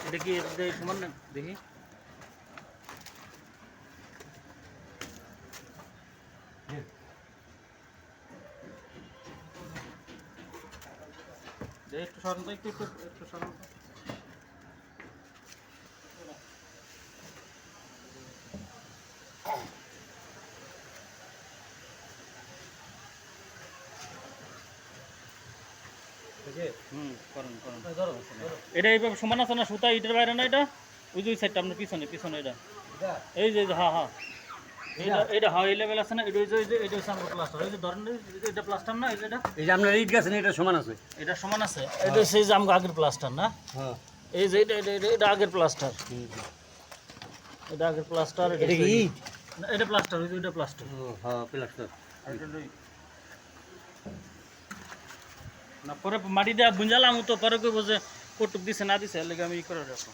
এটা কি সমান না দেখি একটু সরান তো একটু একটু একটু সরান তো। করেন করেন এটা এইভাবে সমান আছে না সুতা ইটের বাইরে না এটা ওই যে ওই সাইডটা আপনার পিছনে পিছনে এটা এই যে হ্যাঁ হ্যাঁ এটা এটা হ্যাঁ এই লেভেল আছে না এটা ওই যে এটা হচ্ছে আমার প্লাস্টার ওই যে ধরেন এটা প্লাস্টার না এটা এই যে আপনার ইট গাছ এটা সমান আছে এটা সমান আছে এটা সেই যে আমার আগের প্লাস্টার না হ্যাঁ এই যে এটা এটা এটা আগের প্লাস্টার এটা আগের প্লাস্টার এটা কি ইট এটা প্লাস্টার ওই যে এটা প্লাস্টার হ্যাঁ প্লাস্টার না পরে মাটি দেওয়া বুঝালাম তো পরে কইব যে কটুক দিছে না দিছে এর লাগে আমি ই করে রাখো